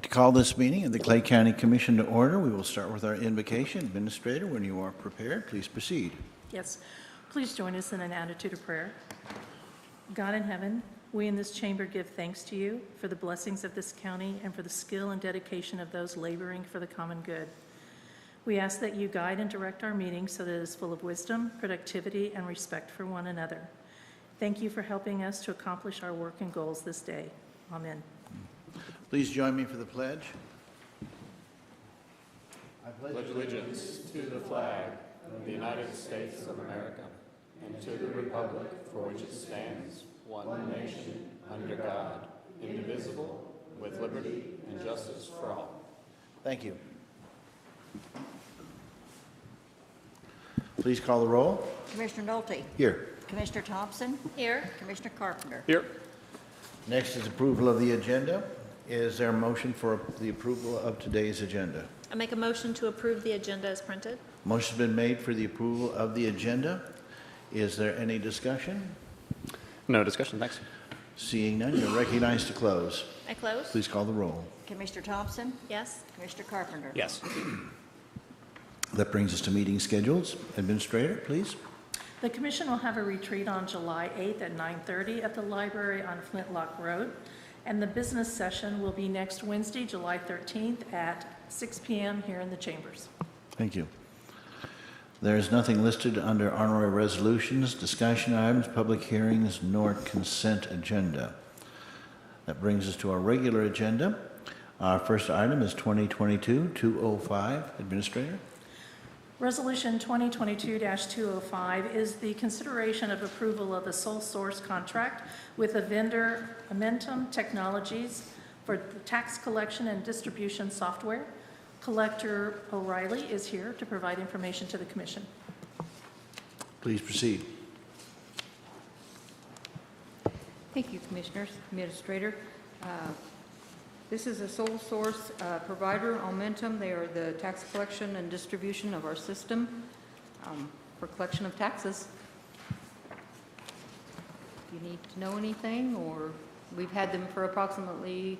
To call this meeting of the Clay County Commission to order, we will start with our invocation. Administrator, when you are prepared, please proceed. Yes. Please join us in an attitude of prayer. God in heaven, we in this chamber give thanks to you for the blessings of this county and for the skill and dedication of those laboring for the common good. We ask that you guide and direct our meeting so that it is full of wisdom, productivity, and respect for one another. Thank you for helping us to accomplish our work and goals this day. Amen. Please join me for the pledge. I pledge allegiance to the flag of the United States of America and to the republic for which it stands, one nation, under God, indivisible, with liberty and justice for all. Thank you. Please call the roll. Commissioner Nolte. Here. Commissioner Thompson. Here. Commissioner Carpenter. Here. Next is approval of the agenda. Is there a motion for the approval of today's agenda? I make a motion to approve the agenda as printed. Motion's been made for the approval of the agenda. Is there any discussion? No discussion, thanks. Seeing none, you're recognized to close. I close. Please call the roll. Commissioner Thompson. Yes. Commissioner Carpenter. Yes. That brings us to meeting schedules. Administrator, please. The commission will have a retreat on July 8th at 9:30 at the library on Flintlock Road, and the business session will be next Wednesday, July 13th at 6 p.m. here in the chambers. Thank you. There is nothing listed under honorary resolutions, discussion items, public hearings, nor consent agenda. That brings us to our regular agenda. Our first item is 2022-205. Administrator? Resolution 2022-205 is the consideration of approval of a sole source contract with the vendor Amentum Technologies for the tax collection and distribution software. Collector O'Reilly is here to provide information to the commission. Please proceed. Thank you, Commissioners, Administrator. This is a sole source provider, Amentum. They are the tax collection and distribution of our system for collection of taxes. If you need to know anything, or we've had them for approximately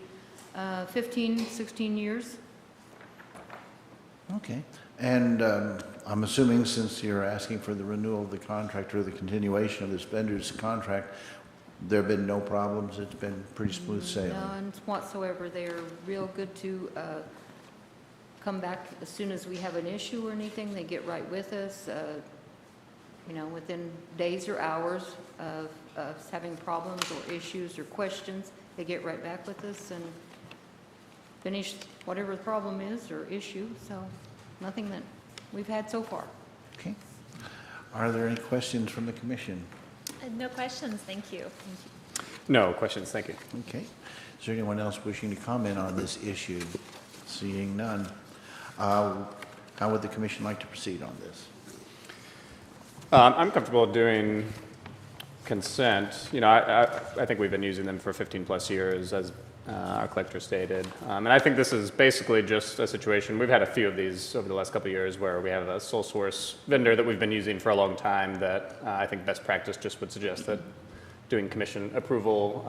15, 16 years. Okay. And I'm assuming since you're asking for the renewal of the contract or the continuation of this vendor's contract, there have been no problems. It's been pretty smooth sailing. None whatsoever. They're real good to come back as soon as we have an issue or anything. They get right with us, within days or hours of us having problems or issues or questions. They get right back with us and finish whatever the problem is or issue. So nothing that we've had so far. Okay. Are there any questions from the commission? No questions, thank you. No questions, thank you. Okay. Is there anyone else wishing to comment on this issue? Seeing none. How would the commission like to proceed on this? I'm comfortable doing consent. I think we've been using them for 15 plus years, as our collector stated. And I think this is basically just a situation. We've had a few of these over the last couple of years where we have a sole source vendor that we've been using for a long time that I think best practice just would suggest that doing commission approval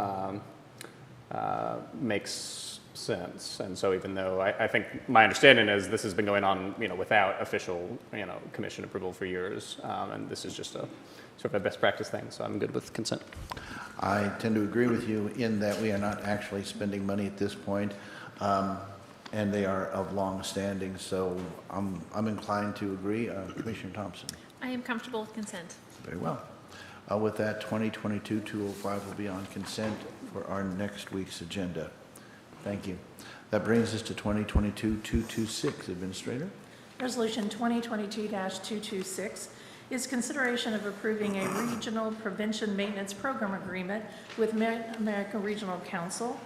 makes sense. And so even though I think my understanding is this has been going on, without official, commission approval for years. And this is just a sort of a best practice thing. So I'm good with consent. I tend to agree with you in that we are not actually spending money at this point, and they are of long standing. So I'm inclined to agree. Commissioner Thompson? I am comfortable with consent. Very well. With that, 2022-205 will be on consent for our next week's agenda. Thank you. That brings us to 2022-226. Administrator? Resolution 2022-226 is consideration of approving a regional prevention maintenance program agreement with American Regional Council.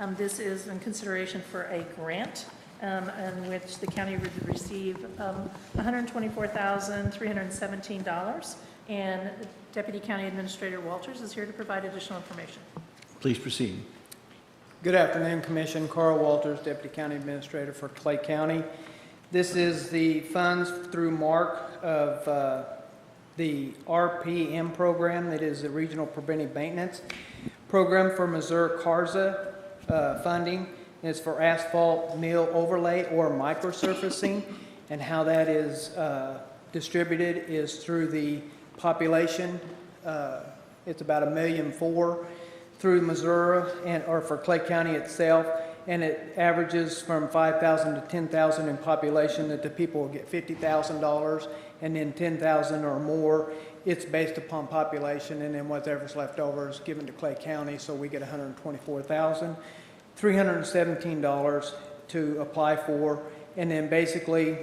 This is in consideration for a grant in which the county would receive $124,317, and Deputy County Administrator Walters is here to provide additional information. Please proceed. Good afternoon, Commission. Carl Walters, Deputy County Administrator for Clay County. This is the funds through MARC of the RPM program, that is the Regional Preventive Maintenance Program for Missouri CARSA funding. and it's for asphalt mill overlay or microsurfacing. And how that is distributed is through the population. It's about 1.4 million through Missouri or for Clay County itself. And it averages from 5,000 to 10,000 in population that the people will get $50,000, and then 10,000 or more, it's based upon population, and then whatever's left over is given to Clay County, so we get $124,317 to apply for. And then basically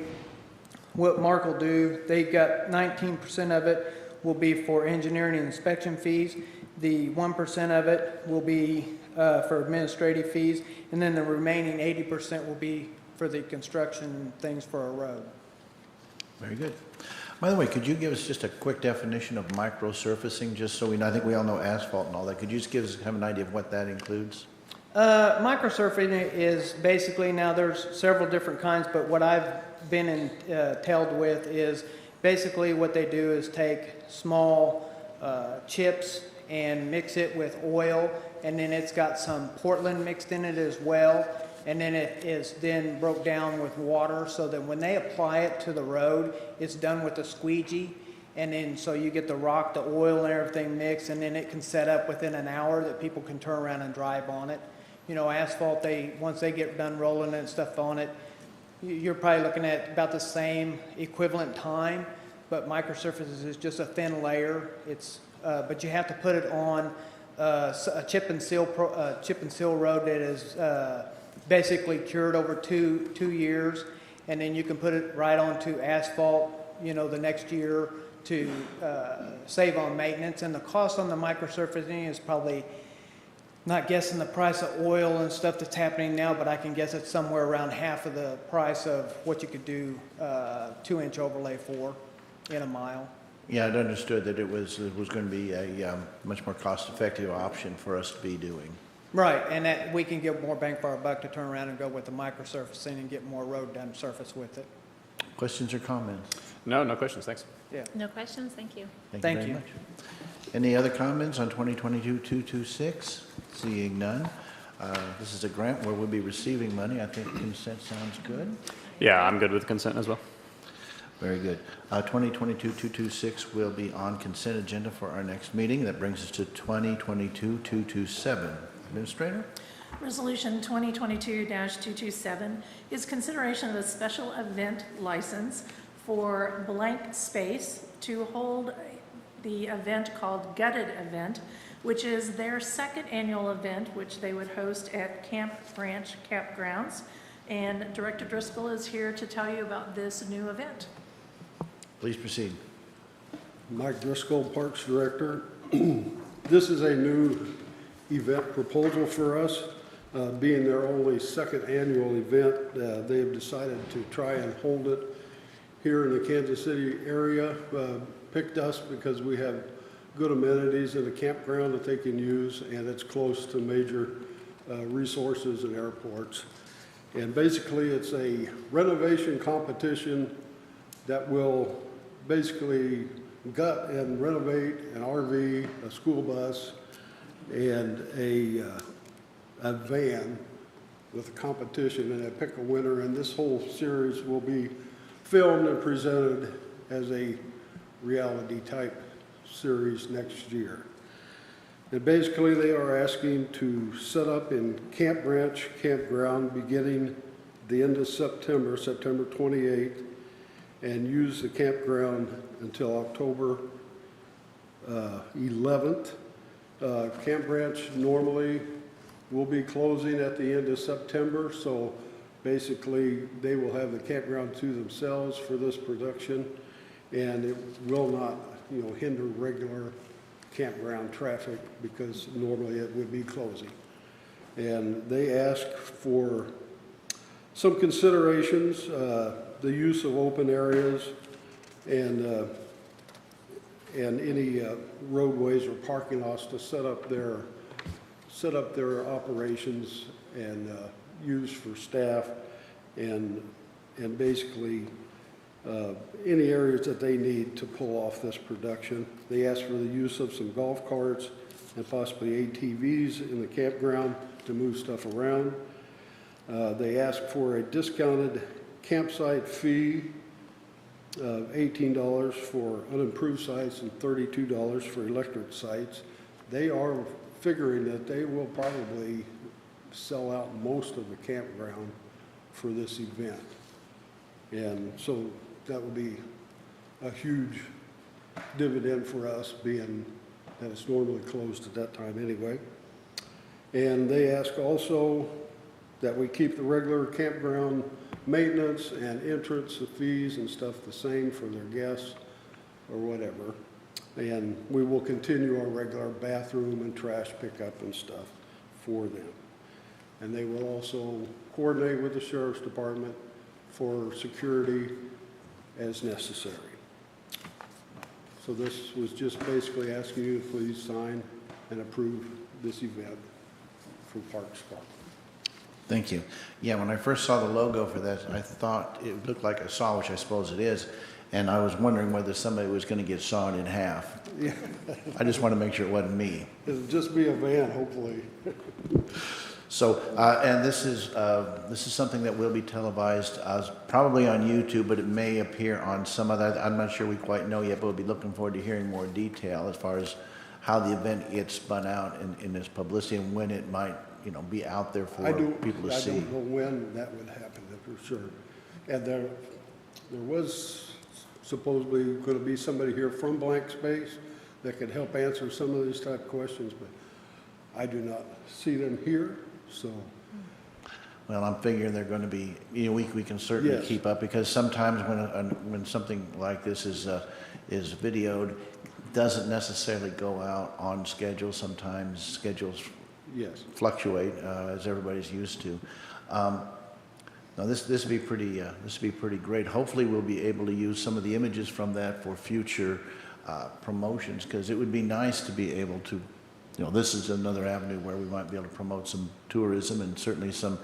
what Mark will do, they got 19% of it will be for engineering and inspection fees. The 1% of it will be for administrative fees, and then the remaining 80% will be for the construction things for a road. Very good. By the way, could you give us just a quick definition of microsurfacing, just so we know? I think we all know asphalt and all that. Could you just give us an idea of what that includes? Microsurfacing is basically, now there's several different kinds, but what I've been entailed with is basically what they do is take small chips and mix it with oil, and then it's got some Portland mixed in it as well, and then it is then broke down with water so that when they apply it to the road, it's done with a squeegee, and then so you get the rock, the oil, and everything mixed, and then it can set up within an hour that people can turn around and drive on it. You know, asphalt, once they get done rolling and stuff on it, you're probably looking at about the same equivalent time, but microsurface is just a thin layer. It's but you have to put it on a chip and seal road that is basically cured over two years, and then you can put it right onto asphalt, you know, the next year to save on maintenance. And the cost on the microsurfacing is probably, not guessing the price of oil and stuff that's happening now, but I can guess it's somewhere around half of the price of what you could do 2-inch overlay for in a mile. Yeah, I'd understood that it was going to be a much more cost-effective option for us to be doing. Right, and that we can get more bang for our buck to turn around and go with the microsurfacing and get more road done surface with it. Questions or comments? No questions, thanks. Yeah. No questions, thank you. Thank very you. much. Any other comments on 2022-226? Seeing none. This is a grant where we'll be receiving money. I think consent sounds good. Yeah, I'm good with consent as well. Very good. 2022-226 will be on consent agenda for our next meeting. That brings us to 2022-227. Administrator? Resolution 2022-227 is consideration of a special event license for Blank Space to hold the event called Gutted Event, which is their second annual event, which they would host at Camp Branch Campgrounds. And Director Driscoll is here to tell you about this new event. Please proceed. Mike Driscoll, Parks Director. This is a new event proposal for us. Being their only second annual event, they have decided to try and hold it here in the Kansas City area. Picked us because we have good amenities in a campground that they can use, and it's close to major resources and airports. And basically, it's a renovation competition that will basically gut and renovate an RV, a school bus, and a van with a competition, and they pick a winner. And this whole series will be filmed and presented as a reality type series next year. And basically, they are asking to set up in Camp Branch Campground beginning the end of September 28th, and use the campground until October 11th. Camp Branch normally will be closing at the end of September, so basically they will have the campground to themselves for this production, and it will not, hinder regular campground traffic because normally it would be closing. And they ask for some considerations, the use of open areas and any roadways or parking lots to set up their operations and use for staff, and basically any areas that they need to pull off this production. They ask for the use of some golf carts and possibly ATVs in the campground to move stuff around. They ask for a discounted campsite fee of $18 for unimproved sites and $32 for electric sites. They are figuring that they will probably sell out most of the campground for this event. And so that would be a huge dividend for us, being that it's normally closed at that time anyway. And they ask also that we keep the regular campground maintenance and entrance fees and stuff the same for their guests or whatever. And we will continue our regular bathroom and trash pickup and stuff for them. And they will also coordinate with the sheriff's department for security as necessary. So this was just basically asking you to please sign and approve this event for Parks Park. Thank you. Yeah, when I first saw the logo for that, I thought it looked like a saw, which I suppose it is, and I was wondering whether somebody was going to get sawed in half. Yeah. I just want to make sure it wasn't me. It'll just be a van, hopefully. So, and this is something that will be televised, probably on YouTube, but it may appear on some other. I'm not sure we quite know yet, but we'll be looking forward to hearing more detail as far as how the event gets spun out in this publicity and when it might, be out there for people to see. I don't know when that would happen, for sure. And there was supposedly going to be somebody here from Blank Space that could help answer some of these type of questions, but I do not see them here, so. Well, I'm figuring they're going to be, we can certainly Yes. keep up, because sometimes when something like this is videoed, it doesn't necessarily go out on schedule. Sometimes schedules Yes. fluctuate, as everybody's used to. Now this would be pretty great. Hopefully we'll be able to use some of the images from that for future promotions, because it would be nice to be able to, this is another avenue where we might be able to promote some tourism and certainly some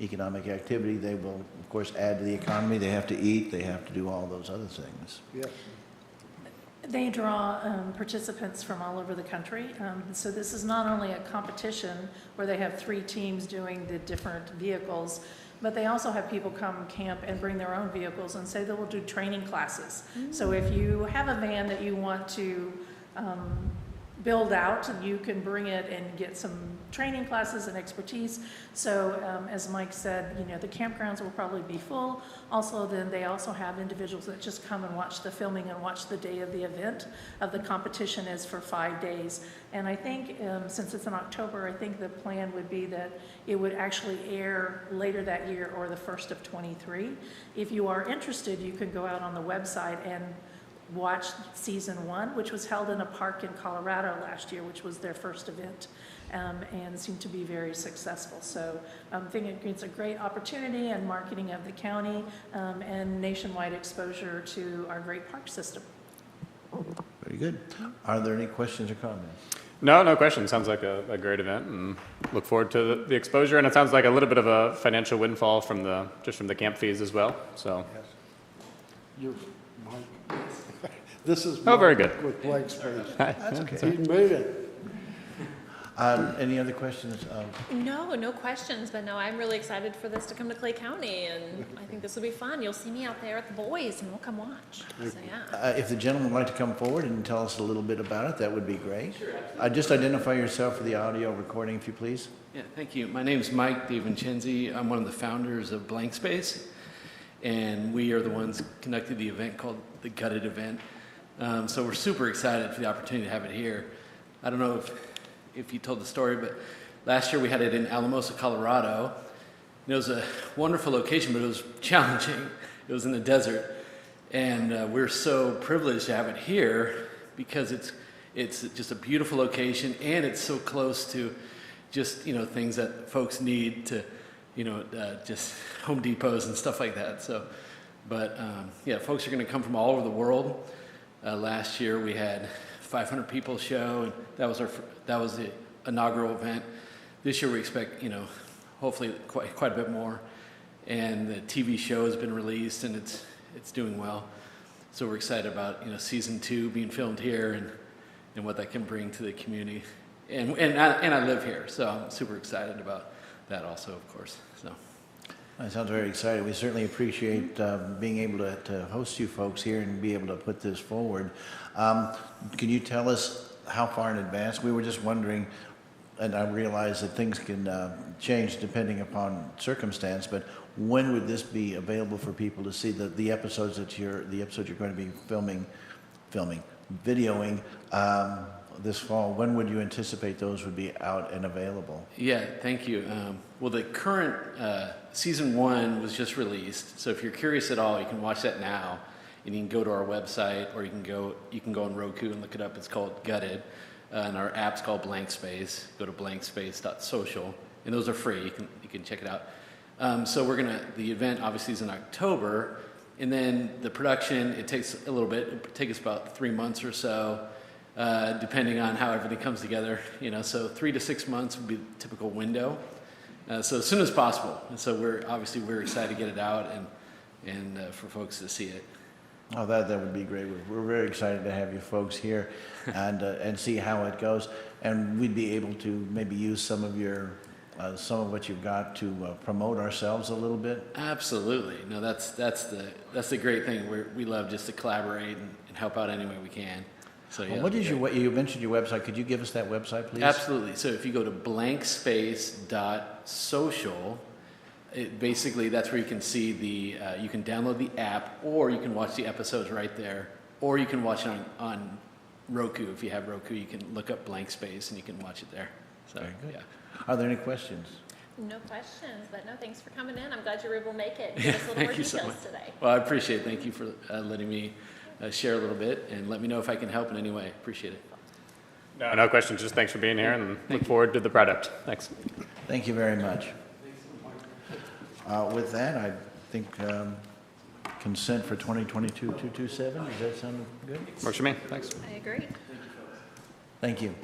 economic activity. They will, of course, add to the economy. They have to eat. They have to do all those other things. Yes. They draw participants from all over the country. So this is not only a competition where they have 3 teams doing the different vehicles, but they also have people come camp and bring their own vehicles and say they will do training classes. So if you have a van that you want to build out, you can bring it and get some training classes and expertise. So as Mike said, the campgrounds will probably be full. Also, then they also have individuals that just come and watch the filming and watch the day of the event. Of the competition is for 5 days. And I think since it's in October, I think the plan would be that it would actually air later that year or the first of 23. If you are interested, you can go out on the website and watch season 1, which was held in a park in Colorado last year, which was their first event, and seemed to be very successful. So I think it's a great opportunity and marketing of the county and nationwide exposure to our great park system. Very good. Are there any questions or comments? No questions. Sounds like a great event, and look forward to the exposure. And it sounds like a little bit of a financial windfall from the camp fees as well. So. Yes. You're Mike. This is Very Mike good. with Blank Space. That's okay. He made it. Any other questions? No questions, but no, I'm really excited for this to come to Clay County, and I think this will be fun. You'll see me out there at the boys, and we'll come watch. So, yeah. If the gentleman would like to come forward and tell us a little bit about it, that would be great. Sure. Just identify yourself for the audio recording, if you please. Yeah, thank you. My name is Mike DiVincenzi. I'm one of the founders of Blank Space, and we are the ones conducting the event called the Gutted Event. So we're super excited for the opportunity to have it here. I don't know if you told the story, but last year we had it in Alamosa, Colorado. And it was a wonderful location, but it was challenging. It was in the desert. And we're so privileged to have it here because it's just a beautiful location, and it's so close to just, things that folks need to, just Home Depots and stuff like that. So, but folks are going to come from all over the world. Last year we had 500 people show, and that was the inaugural event. This year we expect, hopefully quite a bit more. And the TV show has been released, and it's doing well. So we're excited about season 2 being filmed here and what that can bring to the community. And I live here, so I'm super excited about that also, of course. So That sounds very exciting. We certainly appreciate being able to host you folks here and be able to put this forward. Can you tell us how far in advance? We were just wondering, and I realize that things can change depending upon circumstance, but when would this be available for people to see the episodes you're going to be videoing this fall? When would you anticipate those would be out and available? Yeah, thank you. Well, the current season 1 was just released, so if you're curious at all, you can watch that now, and you can go to our website, or you can go on Roku and look it up. It's called Gutted, and our app's called Blank Space. Go to blankspace.social, and those are free. You can check it out. So the event obviously is in October, and then the production, it takes a little bit. It takes about 3 months or so. Depending on how everything comes together, so 3 to 6 months would be the typical window. So as soon as possible. And so we're excited to get it out and for folks to see it. Oh, that would be great. We're very excited to have you folks here and see how it goes. And we'd be able to maybe use some of what you've got to promote ourselves a little bit. Absolutely. No, that's the great thing. We love just to collaborate and help out any way we can. So, yeah, What is you mentioned your website. Could you give us that website, please? Absolutely. So if you go to blankspace.social, basically that's where you can see you can download the app, or you can watch the episodes right there, or you can watch it on Roku. If you have Roku, you can look up Blank Space and you can watch it there. So, Very good. Yeah. Are there any questions? No questions, but no, thanks for coming in. I'm glad you were able to make it. Give us a little more Thank you so details much. today. Well, I appreciate it. Thank you for letting me share a little bit, and let me know if I can help in any way. Appreciate it. No questions. Just thanks for being here, and look forward to the product. Thanks. Thank you very much. With that, I think consent for 2022-227. Does that sound good? Works for me. Thanks. I agree. Thank you.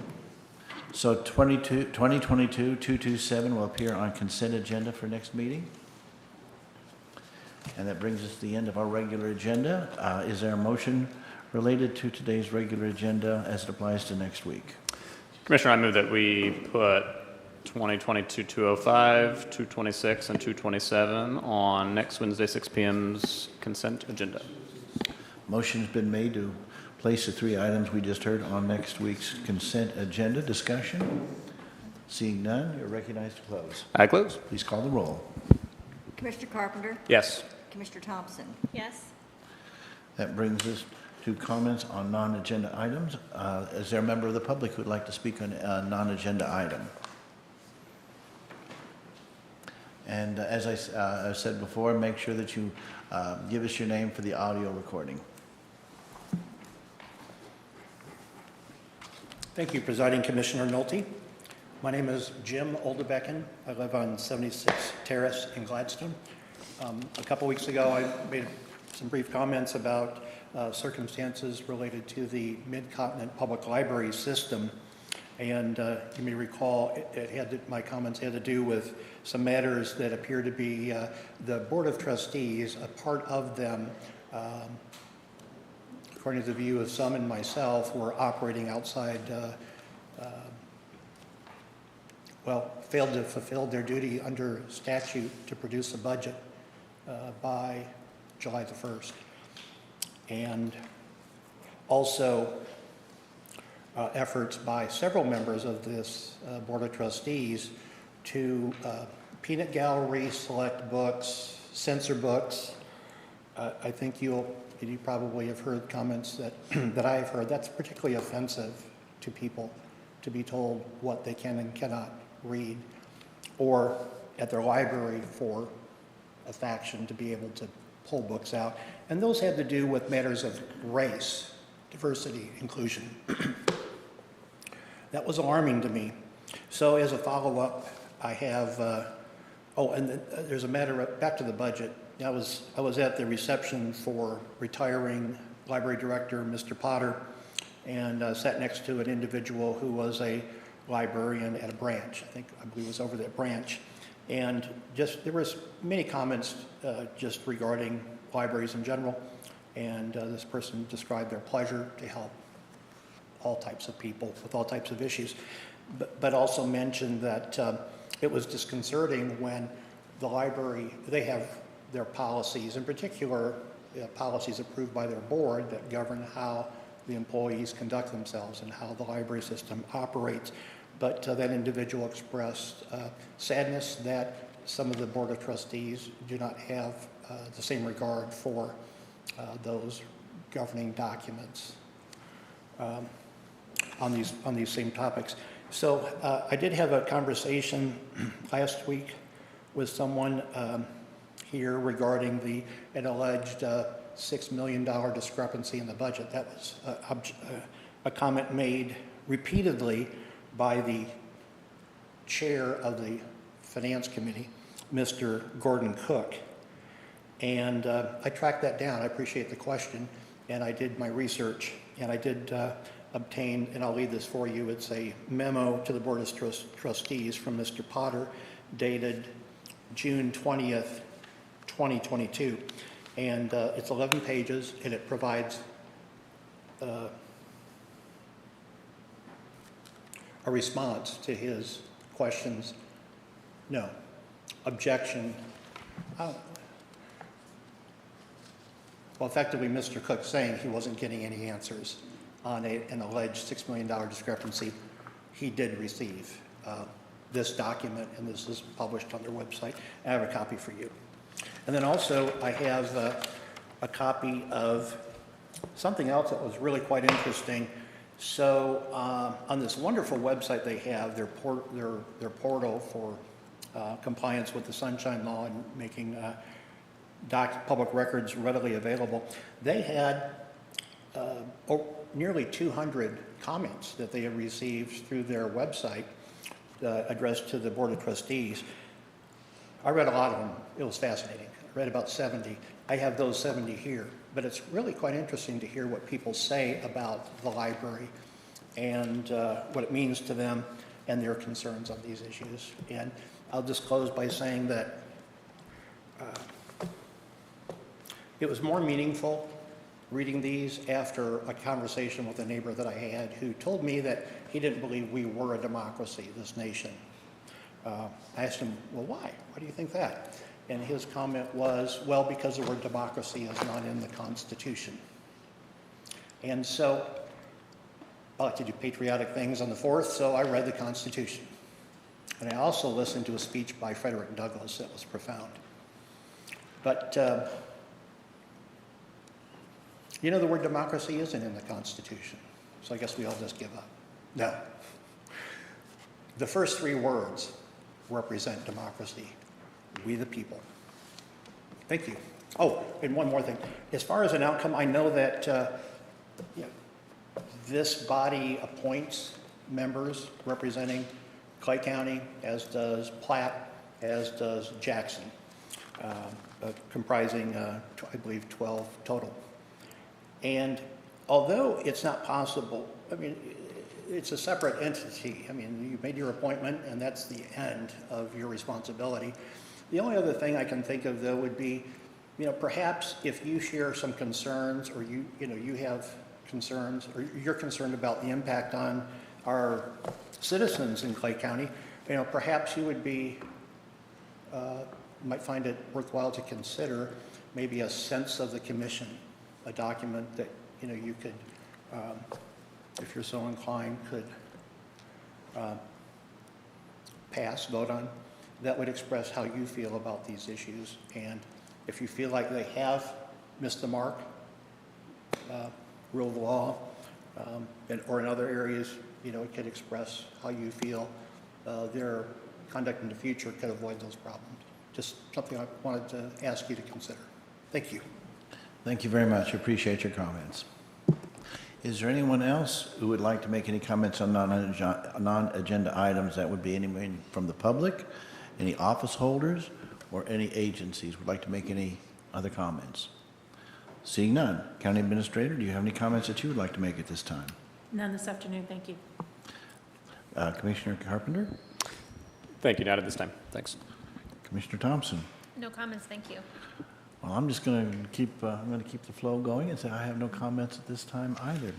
So 2022-227 will appear on consent agenda for next meeting. And that brings us to the end of our regular agenda. Is there a motion related to today's regular agenda as it applies to next week? Commissioner, I move that we put 2022-205, 226, and 227 on next Wednesday, 6 p.m.'s consent agenda. Motion's been made to place the 3 items we just heard on next week's consent agenda. Discussion? Seeing none, you're recognized to close. I close. Please call the roll. Commissioner Carpenter? Yes. Commissioner Thompson? Yes. That brings us to comments on non-agenda items. Is there a member of the public who would like to speak on a non-agenda item? And as I said before, make sure that you give us your name for the audio recording. Thank you, Presiding Commissioner Nolte. My name is Jim Oldebecken. I live on 76 Terrace in Gladstone. A couple weeks ago, I made some brief comments about circumstances related to the Mid-Continent Public Library system. And you may recall, my comments had to do with some matters that appear to be the Board of Trustees, a part of them, according to the view of some and myself, were operating outside, failed to fulfill their duty under statute to produce a budget by July the 1st. And also efforts by several members of this Board of Trustees to peanut gallery, select books, censor books. I think you probably have heard comments that I have heard. That's particularly offensive to people, to be told what they can and cannot read, or at their library for a faction to be able to pull books out. And those had to do with matters of race, diversity, inclusion. That was alarming to me. So as a follow-up, I have, there's a matter of, back to the budget. I was at the reception for retiring library director, Mr. Potter, and sat next to an individual who was a librarian at a branch. I believe it was over that branch. And there was many comments just regarding libraries in general. And this person described their pleasure to help all types of people with all types of issues, but also mentioned that it was disconcerting when the library, they have their policies, in particular, policies approved by their board that govern how the employees conduct themselves and how the library system operates. But that individual expressed sadness that some of the Board of Trustees do not have the same regard for those governing documents on these same topics. So I did have a conversation last week with someone here regarding an alleged $6 million discrepancy in the budget. That was a comment made repeatedly by the chair of the Finance Committee, Mr. Gordon Cook. And I tracked that down. I appreciate the question. And I did my research. And I did obtain, and I'll leave this for you, it's a memo to the Board of Trustees from Mr. Potter dated June 20th, 2022. And it's 11 pages, and it provides a response to his questions. No. Objection. Well, effectively, Mr. Cook saying he wasn't getting any answers on an alleged $6 million discrepancy. He did receive this document, and this is published on their website. I have a copy for you. And then also, I have a copy of something else that was really quite interesting. So on this wonderful website they have, their portal for compliance with the Sunshine Law and making public records readily available, they had nearly 200 comments that they had received through their website addressed to the Board of Trustees. I read a lot of them. It was fascinating. I read about 70. I have those 70 here. But it's really quite interesting to hear what people say about the library and what it means to them and their concerns on these issues. And I'll just close by saying that it was more meaningful reading these after a conversation with a neighbor that I had who told me that he didn't believe we were a democracy, this nation. I asked him, well, why? Why do you think that? And his comment was, well, because the word democracy is not in the Constitution. And so I like to do patriotic things on the 4th, so I read the Constitution. And I also listened to a speech by Frederick Douglass that was profound. But, you know, the word democracy isn't in the Constitution, so I guess we all just give up. No. The first 3 words represent democracy. We the people. Thank you. Oh, and one more thing. As far as an outcome, I know that this body appoints members representing Clay County, as does Platte, as does Jackson, comprising, I believe, 12 total. And although it's not possible, I mean, it's a separate entity. I mean, you made your appointment, and that's the end of your responsibility. The only other thing I can think of, though, would be, you know, perhaps if you share some concerns, or you have concerns, or you're concerned about the impact on our citizens in Clay County, you know, perhaps you would be, might find it worthwhile to consider maybe a sense of the commission, a document that, you know, you could, if you're so inclined, could vote on, that would express how you feel about these issues. And if you feel like they have missed the mark, rule of law, or in other areas, you know, it could express how you feel their conduct in the future could avoid those problems. Just something I wanted to ask you to consider. Thank you. Thank you very much. I appreciate your comments. Is there anyone else who would like to make any comments on non-agenda items? That would be anyone from the public, any office holders, or any agencies would like to make any other comments? Seeing none. County Administrator, do you have any comments that you would like to make at this time? None this afternoon, thank you. Commissioner Carpenter? Thank you, not at this time. Thanks. Commissioner Thompson? No comments, thank you. Well, I'm just going to keep the flow going and say I have no comments at this time either.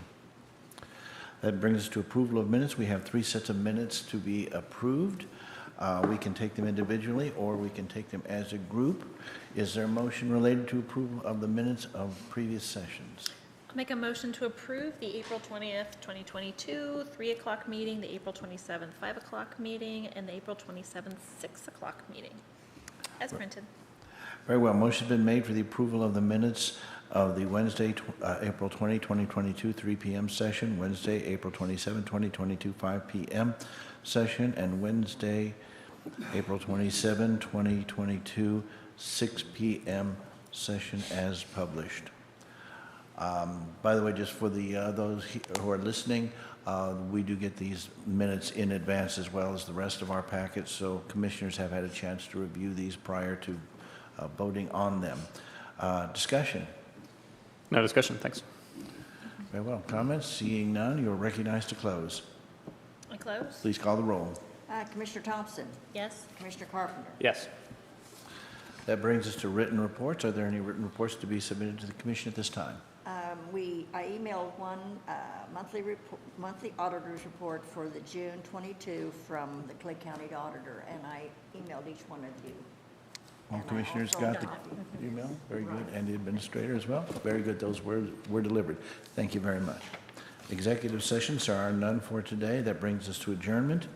That brings us to approval of minutes. We have 3 sets of minutes to be approved. We can take them individually, or we can take them as a group. Is there a motion related to approval of the minutes of previous sessions? I'll make a motion to approve the April 20th, 2022, 3 o'clock meeting, the April 27th, 5 o'clock meeting, and the April 27th, 6 o'clock meeting, as printed. Very well. Motion's been made for the approval of the minutes of the Wednesday, April 20, 2022, 3 p.m. session, Wednesday, April 27, 2022, 5 p.m. session, and Wednesday, April 27, 2022, 6 p.m. session as published. By the way, just for those who are listening, we do get these minutes in advance as well as the rest of our packets, so commissioners have had a chance to review these prior to voting on them. Discussion. No discussion, thanks. Very well. Comments? Seeing none, you are recognized to close. I close? Please call the roll. Commissioner Thompson, Yes. Commissioner Carpenter, Yes. That brings us to written reports. Are there any written reports to be submitted to the commission at this time? I emailed one monthly auditor's report for the June 22 from the Clay County Auditor, and I emailed each one of you. All And I commissioners also got the email? Very good. And the administrator as well? Very good. Those were delivered. Thank you very much. Executive sessions, there are none for today. That brings us to adjournment.